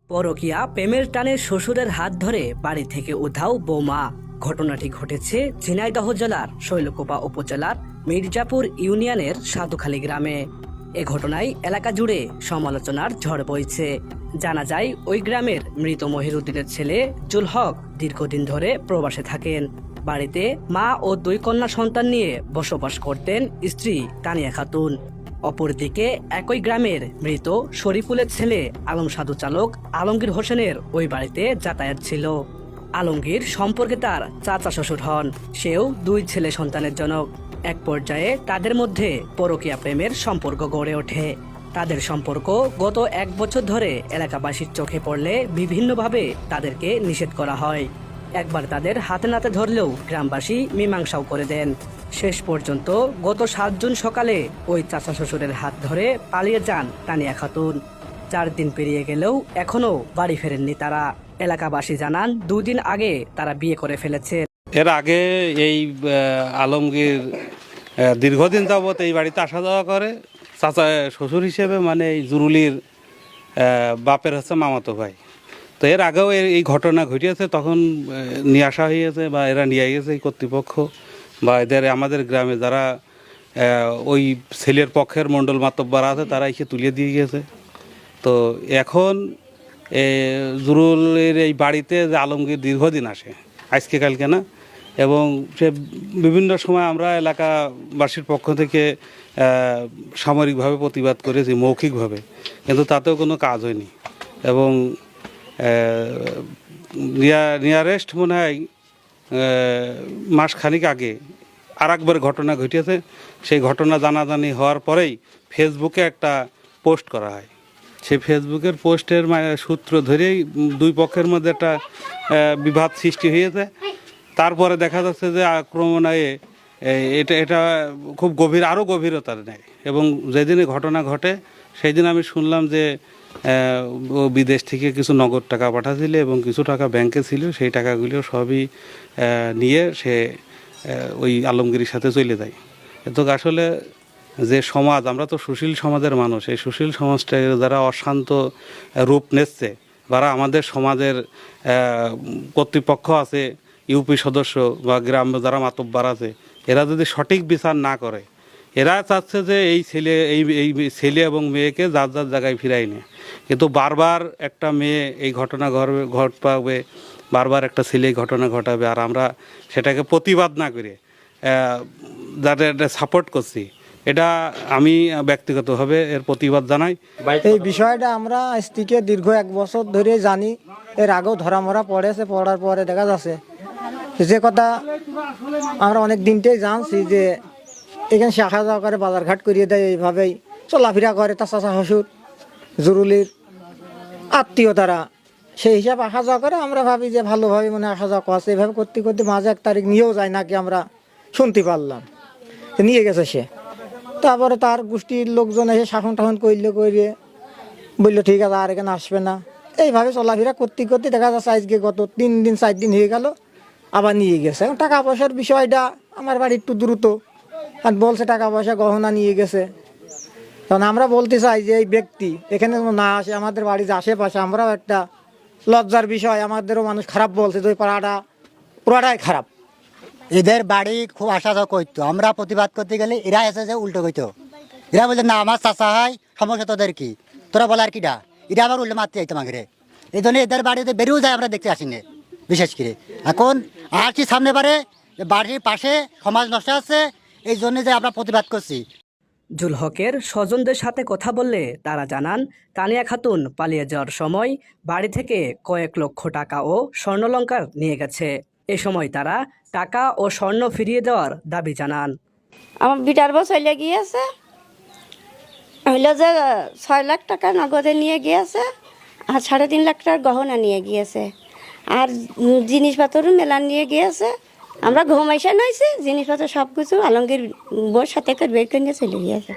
পরকীয়া প্রেমের টানে শ্বশুরের হাত ধরে বাড়ি থেকে উধাও বৌমা। ঘটনাটি ঘটেছে ঝিনাইদহ জেলার শৈলকুপা উপজেলার মির্জাপুর ইউনিয়নের সাধুখালী গ্রামে। এ ঘটনায় এলাকা জুড়ে সমালোচনার ঝড় বইছে। জানা যায়, ওই গ্রামের মৃত মহিরুদ্দিনের ছেলে জুল হক দীর্ঘদিন ধরে প্রবাসে থাকেন। বাড়িতে মা ও 2 কন্যা সন্তান নিয়ে বসবাস করতেন স্ত্রী তানিয়া খাতুন। অপরদিকে একই গ্রামের মৃত শরীফুলের ছেলে আলম সাধু চালক আলমগীর হোসেনের ওই বাড়িতে যাতায়াত ছিল। আলমগীর সম্পর্কে তার চাচা শ্বশুর হন। সেও 2 ছেলে সন্তানের জনক। এক পর্যায়ে তাদের মধ্যে পরকীয়া প্রেমের সম্পর্ক গড়ে ওঠে। তাদের সম্পর্ক গত 1 বছর ধরে এলাকাবাসীর চোখে পড়লে বিভিন্নভাবে তাদেরকে নিষেধ করা হয়। একবার তাদের হাতে নাতে ধরলেও গ্রামবাসী মীমাংসাও করে দেন। শেষ পর্যন্ত গত 7 জুন সকালে ওই চাচা শ্বশুরের হাত ধরে পালিয়ে যান তানিয়া খাতুন। 4 দিন পেরিয়ে গেলেও এখনো বাড়ি ফেরেননি তারা। এলাকাবাসী জানান, 2 দিন আগে তারা বিয়ে করে ফেলেছে। এর আগে এই আলমগীর দীর্ঘদিন যাবৎ এই বাড়িতে আসা যাওয়া করে। চাচা শ্বশুর হিসেবে মানে এই জুরুলির বাপের হচ্ছে মামাতো ভাই। তো এর আগেও এই ঘটনা ঘটিয়েছে, তখন নিয়ে আসা হয়েছে বা এরা নিয়ে গেছে এই কর্তৃপক্ষ বা এদের আমাদের গ্রামে যারা ওই ছেলের পক্ষের মণ্ডল মাতব্বর আছে তারা এসে তুলে দিয়ে গেছে। তো এখন জুরুলের এই বাড়িতে যে আলমগীর দীর্ঘদিন আসে, আজকে কালকে না, এবং সে বিভিন্ন সময় আমরা এলাকাবাসীর পক্ষ থেকে সামরিকভাবে প্রতিবাদ করেছি, মৌখিকভাবে, কিন্তু তাতেও কোনো কাজ হয়নি। এবং নিয়ারেস্ট মনে হয় মাসখানিক আগে আর একবার ঘটনা ঘটিয়েছে। সেই ঘটনা জানাজানি হওয়ার পরেই ফেসবুকে একটা পোস্ট করা হয়। সেই ফেসবুকের পোস্টের সূত্র ধরেই 2 পক্ষের মধ্যে একটা বিবাদ সৃষ্টি হয়েছে। তারপরে দেখা যাচ্ছে যে ক্রমান্বয়ে এটা খুব আরও গভীরতার নেয়। এবং যেদিনে ঘটনা ঘটে সেই দিন আমি শুনলাম যে ও বিদেশ থেকে কিছু নগদ টাকা পাঠাচ্ছিল এবং কিছু টাকা ব্যাংকে ছিল। সেই টাকাগুলো সবই নিয়ে সে ওই আলমগীরের সাথে চলে যায়। তো আসলে যে সমাজ, আমরা তো সুশীল সমাজের মানুষ, এই সুশীল সমাজটা যারা অশান্ত রূপ নিচ্ছে, যারা আমাদের সমাজের কর্তৃপক্ষ আছে, ইউপি সদস্য বা গ্রাম যারা মাতব্বর আছে, এরা যদি সঠিক বিচার না করে, এরা চাচ্ছে যে এই ছেলে এবং মেয়েকে যার যার জায়গায় ফিরাই নেয়। কিন্তু বারবার একটা মেয়ে এই ঘটনা ঘটাবে, বারবার একটা ছেলে এই ঘটনা ঘটাবে, আর আমরা সেটাকে প্রতিবাদ না করে যাদের সাপোর্ট করছি, এটা আমি ব্যক্তিগতভাবে এর প্রতিবাদ জানাই। এই বিষয়টা আমরা আজ থেকে দীর্ঘ 1 বছর ধরে জানি। এর আগেও ধরামরা পড়েছে, পড়ার পরে দেখা যাচ্ছে যে কথা আমরা অনেক দিনটাই জানছি যে এখানে সে আসা যাওয়া করে, বাজারঘাট করিয়ে দেয়, এইভাবেই চলাফেরা করে তার চাচা শ্বশুর জরুরির আত্মীয় তারা, সেই হিসাবে আসা যাওয়া করে। আমরা ভাবি যে ভালোভাবে মানে আসা যাওয়া করছে। এইভাবে করতে করতে মাঝে 1 তারিখ নিয়েও যায় নাকি আমরা শুনতে পারলাম, নিয়ে গেছে সে। তারপরে তার গোষ্ঠীর লোকজন এসে শাসন টাসন করিয়ে বললো ঠিক আছে আর এখানে আসবে না। এইভাবে চলাফেরা করতে করতে দেখা যাচ্ছে আজকে গত 3 দিন 4 দিন হয়ে গেল আবার নিয়ে গেছে। এখন টাকা পয়সার বিষয়টা আমার বাড়ি একটু দ্রুত, আর বলছে টাকা পয়সা গহনা নিয়ে গেছে। কারণ আমরা বলতে চাই যে এই ব্যক্তি এখানে না আসে, আমাদের বাড়ির আশেপাশে, আমরাও একটা লজ্জার বিষয়, আমাদেরও মানুষ খারাপ বলছে যে পাড়াটা পুরাটাই খারাপ। এদের বাড়ি খুব আসা যাওয়া করতো, আমরা প্রতিবাদ করতে গেলে এরা এসে যে উল্টো কইতো। এরা বলছে না আমার চাচা হয়, সমস্যা তোদের কি, তোরা বলার কিটা, এটা আবার উল্টো মারতে যাইতো মাঘরে। এই জন্য এদের বাড়িতে বেরিয়েও যায়, আমরা দেখতে আসিনি বিশেষ করে। এখন আর কি সামনে পারে বাড়ির পাশে সমাজ নষ্ট আছে, এই জন্য যে আমরা প্রতিবাদ করছি। জুল হকের স্বজনদের সাথে কথা বললে তারা জানান, তানিয়া খাতুন পালিয়ে যাওয়ার সময় বাড়ি থেকে কয়েক লক্ষ টাকা ও স্বর্ণালংকার নিয়ে গেছে। এ সময় তারা টাকা ও স্বর্ণ ফিরিয়ে দেওয়ার দাবি জানান। আমার বিটার বউ চলে গিয়েছে, হইলো যে 6 লাখ টাকা নগদে নিয়ে গিয়েছে, আর 3.5 লাখ টাকার গহনা নিয়ে গিয়েছে, আর জিনিসপত্র মেলা নিয়ে গিয়েছে। আমরা ঘুমাইসা নইছি, জিনিসপত্র সব কিছু আলমগীর বউর সাথে করে বের করে নিয়ে চলে গিয়েছে।